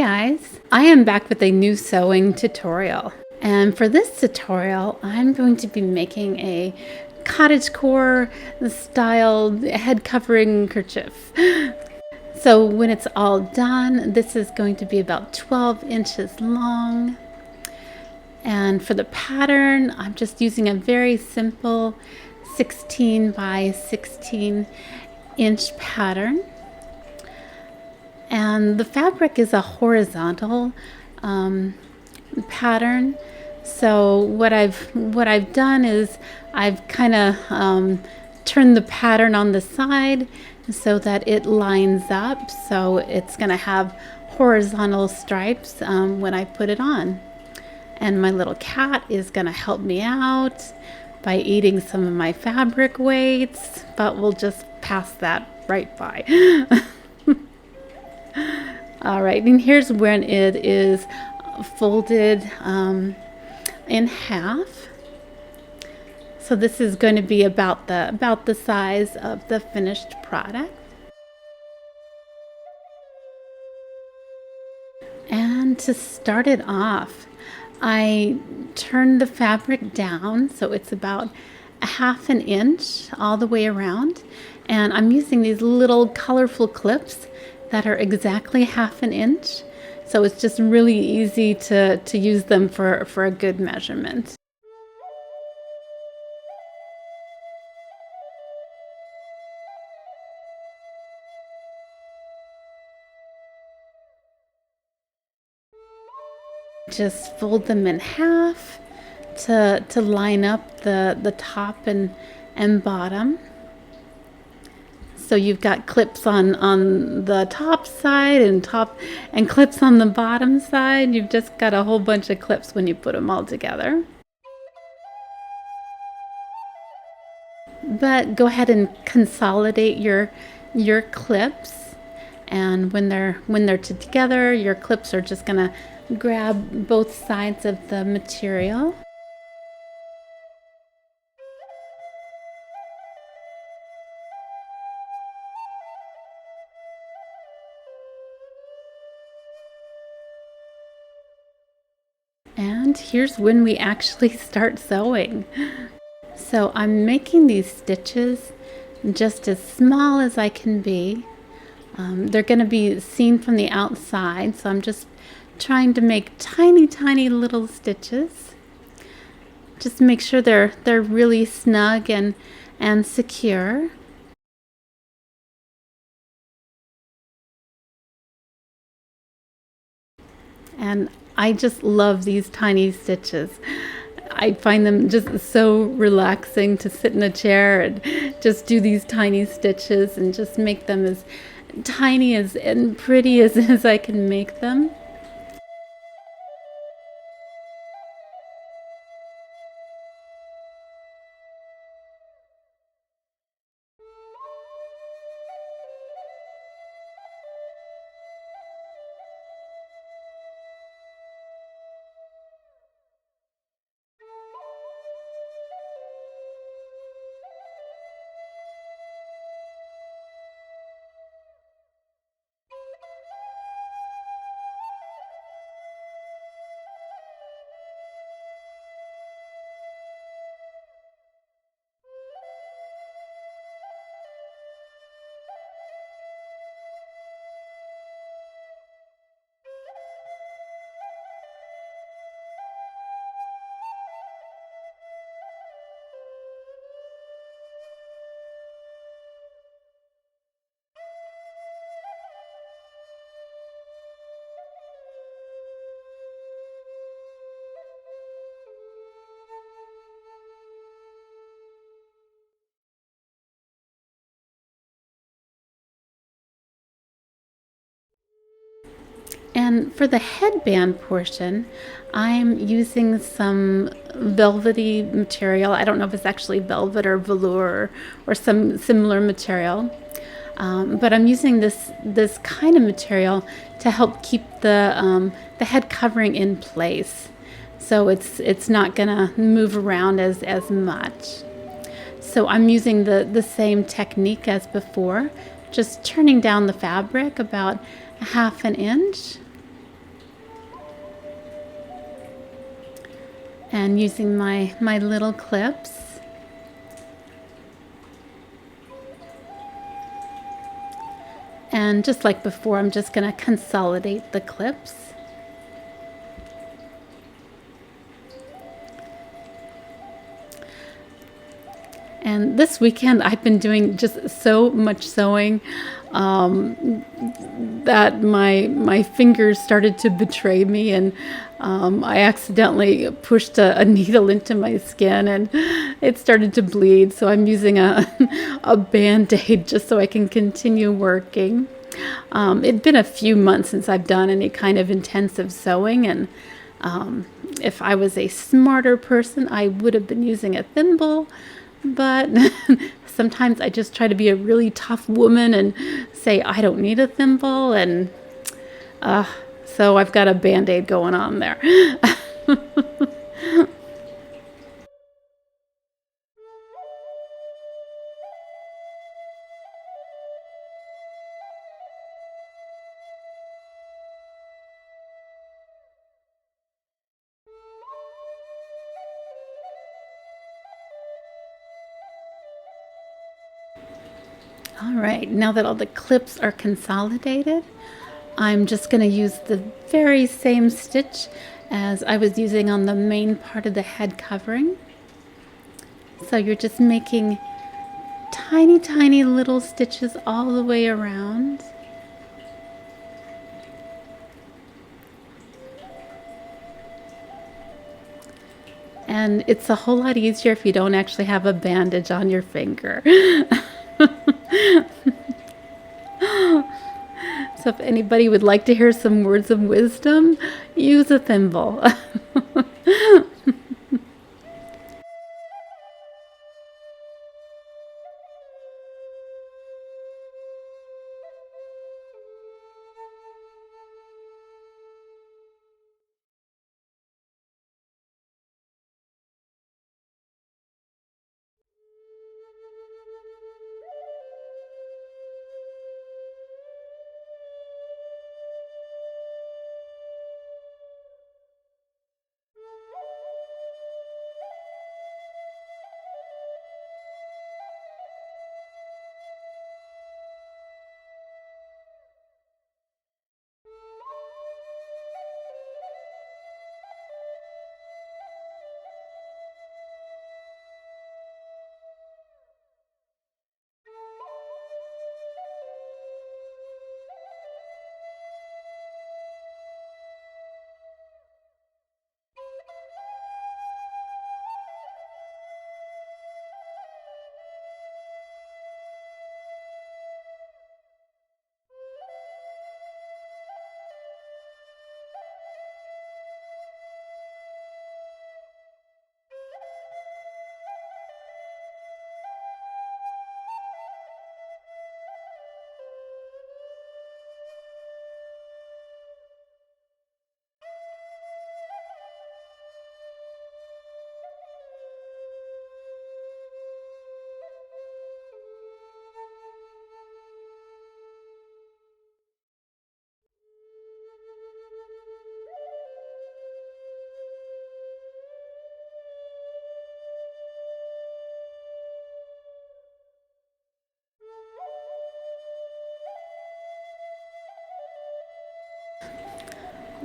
guys, I am back with a new sewing tutorial. And for this tutorial, I'm going to be making a cottagecore style head covering kerchief. So when it's all done, this is going to be about 12 inches long. And for the pattern, I'm just using a very simple 16 by 16 inch pattern. And the fabric is a horizontal pattern. So what I've done is I've kind of turned the pattern on the side so that it lines up. So it's going to have horizontal stripes when I put it on. And my little cat is going to help me out by eating some of my fabric weights, but we'll just pass that right by. All right, and here's when it is folded in half. So this is going to be about the size of the finished product. And to start it off, I turned the fabric down so it's about a ½ inch all the way around, and I'm using these little colorful clips that are exactly ½ inch, so it's just really easy to use them for a good measurement. Just fold them in half to line up the top and bottom. So you've got clips on the top side and clips on the bottom side. You've just got a whole bunch of clips when you put them all together. But go ahead and consolidate your clips, and when they're together, your clips are just gonna grab both sides of the material. And here's when we actually start sewing. So I'm making these stitches just as small as I can be. They're going to be seen from the outside, so I'm just trying to make tiny little stitches. Just make sure they're really snug and secure. And I just love these tiny stitches. I find them just so relaxing to sit in a chair and just do these tiny stitches and just make them as tiny and pretty as I can make them. And for the headband portion, I'm using some velvety material. I don't know if it's actually velvet or velour or some similar material. But I'm using this kind of material to help keep the head covering in place. So it's not gonna move around as much. So I'm using the same technique as before, just turning down the fabric about ½ inch. and using my little clips. And just like before, I'm just going to consolidate the clips. And this weekend, I've been doing just so much sewing that my fingers started to betray me, and I accidentally pushed a needle into my skin, and it started to bleed. So I'm using a Band-Aid just so I can continue working. It'd been a few months since I've done any kind of intensive sewing, and if I was a smarter person, I would have been using a thimble. But sometimes I just try to be a really tough woman and say I don't need a thimble, and so I've got a Band-Aid going on there. All right, now that all the clips are consolidated, I'm just going to use the very same stitch as I was using on the main part of the head covering. So you're just making tiny, tiny little stitches all the way around. And it's a whole lot easier if you don't actually have a bandage on your finger. So if anybody would like to hear some words of wisdom, use a thimble.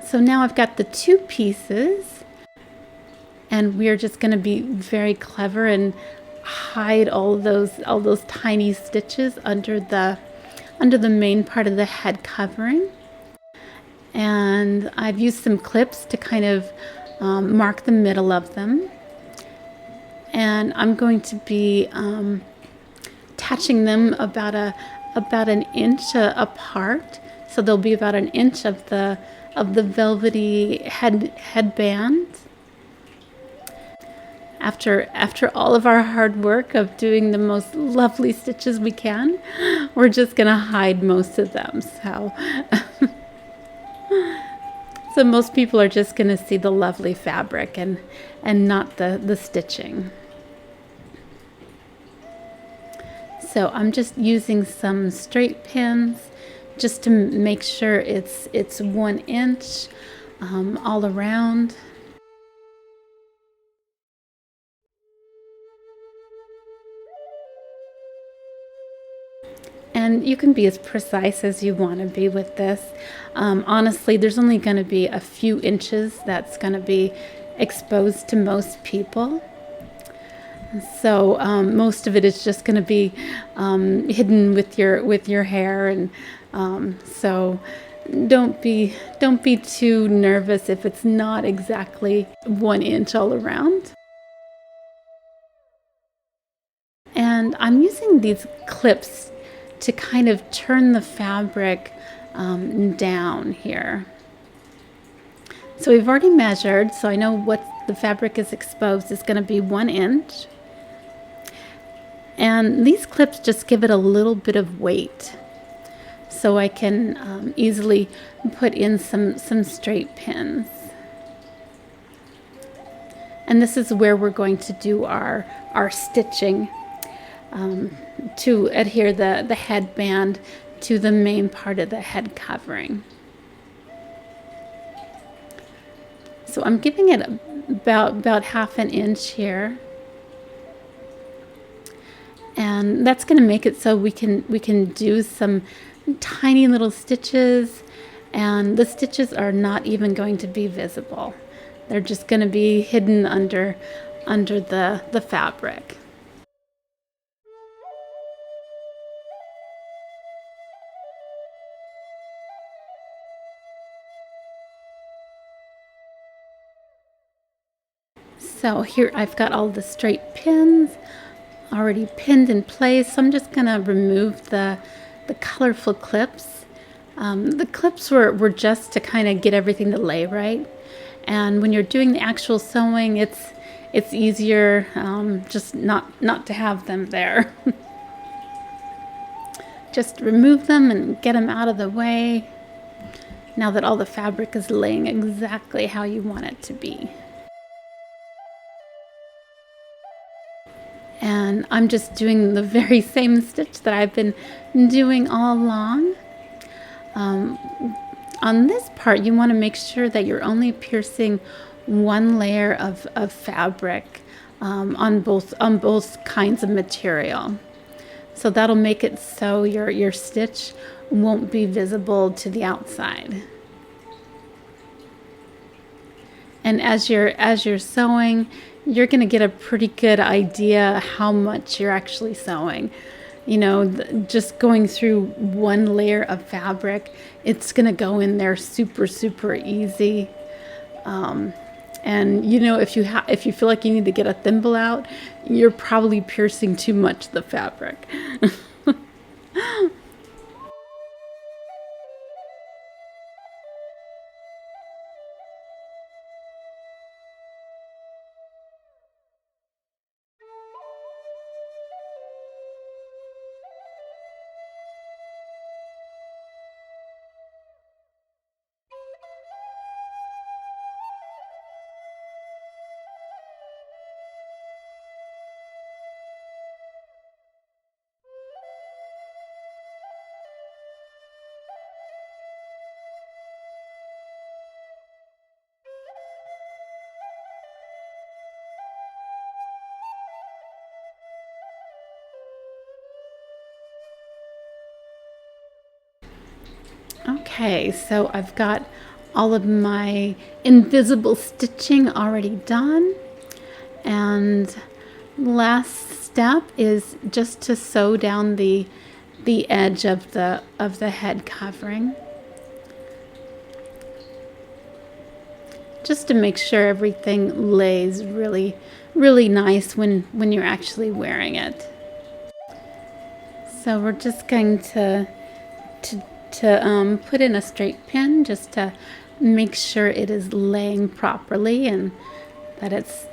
So now I've got the two pieces, and we're just going to be very clever and hide all those tiny stitches under the main part of the head covering. And I've used some clips to kind of mark the middle of them. And I'm going to be attaching them about an inch apart, so they'll be about an inch of the velvety headband. After all of our hard work of doing the most lovely stitches we can, we're just gonna hide most of them. So most people are just gonna see the lovely fabric and not the stitching. So I'm just using some straight pins just to make sure it's 1 inch all around. And you can be as precise as you want to be with this. Honestly, there's only going to be a few inches that's going to be exposed to most people. So most of it is just going to be hidden with your hair, and so don't be too nervous if it's not exactly 1 inch all around. And I'm using these clips to kind of turn the fabric down here. So we've already measured, so I know what the fabric is exposed is going to be 1 inch. And these clips just give it a little bit of weight, so I can easily put in some straight pins. And this is where we're going to do our stitching to adhere the headband to the main part of the head covering. So I'm giving it about 1/2 inch here. And that's going to make it so we can do some tiny little stitches, and the stitches are not even going to be visible. They're just going to be hidden under the fabric. So here I've got all the straight pins already pinned in place. So I'm just going to remove the colorful clips. The clips were just to kind of get everything to lay right. And when you're doing the actual sewing, it's easier just not to have them there. Just remove them and get them out of the way now that all the fabric is laying exactly how you want it to be. And I'm just doing the very same stitch that I've been doing all along. On this part, you want to make sure that you're only piercing 1 layer of fabric on both kinds of material. So that'll make it so your stitch won't be visible to the outside. And as you're sewing, you're going to get a pretty good idea how much you're actually sewing. You know, just going through 1 layer of fabric, it's going to go in there super easy. And you know, if you feel like you need to get a thimble out, you're probably piercing too much the fabric. Okay, so I've got all of my invisible stitching already done, and last step is just to sew down the edge of the head covering, just to make sure everything lays really nice when you're actually wearing it. So we're just going to put in a straight pin just to make sure it is laying properly and that it's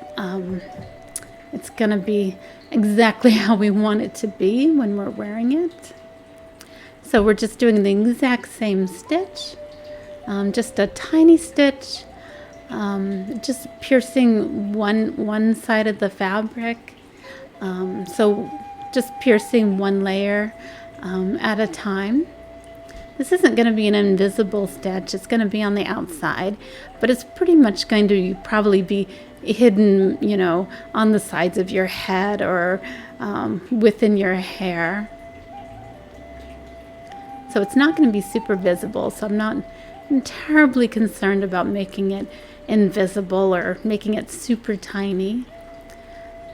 going to be exactly how we want it to be when we're wearing it. So we're just doing the exact same stitch, just a tiny stitch, just piercing one side of the fabric. So just piercing 1 layer at a time. This isn't going to be an invisible stitch. It's going to be on the outside, but it's pretty much going to probably be hidden, you know, on the sides of your head or within your hair. So it's not going to be super visible. So I'm not terribly concerned about making it invisible or making it super tiny.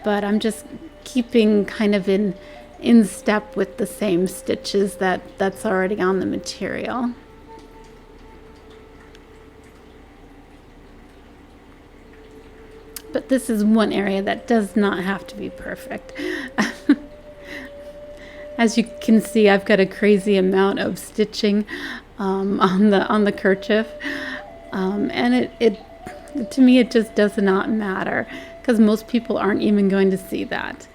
But I'm just keeping kind of in step with the same stitches that's already on the material. But this is one area that does not have to be perfect. As you can see, I've got a crazy amount of stitching on the kerchief, and it to me it just does not matter, because most people aren't even going to see that.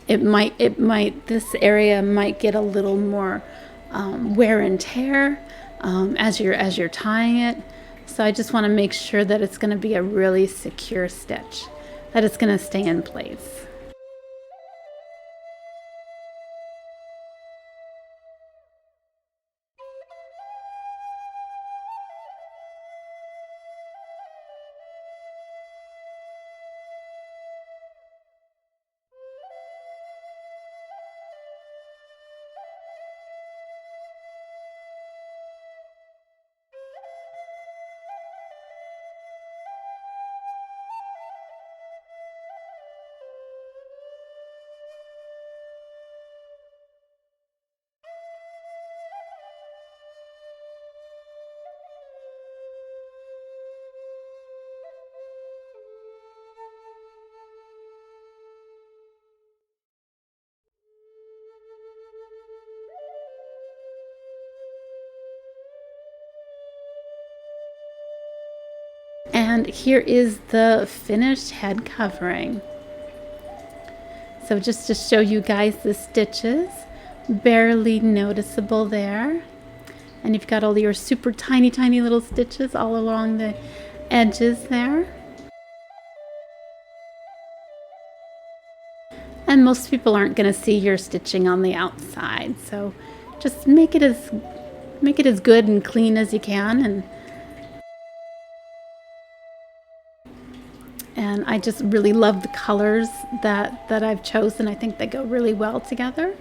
This area might get a little more wear and tear as you're tying it. So I just want to make sure that it's going to be a really secure stitch, that it's going to stay in place. And here is the finished head covering. So just to show you guys the stitches, barely noticeable there. And you've got all your super tiny, tiny little stitches all along the edges there. And most people aren't going to see your stitching on the outside. So just make it as good and clean as you can. And I just really love the colors that I've chosen. I think they go really well together.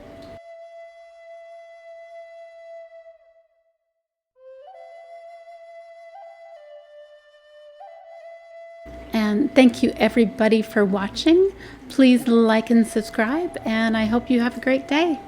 And thank you everybody for watching. Please like and subscribe, and I hope you have a great day.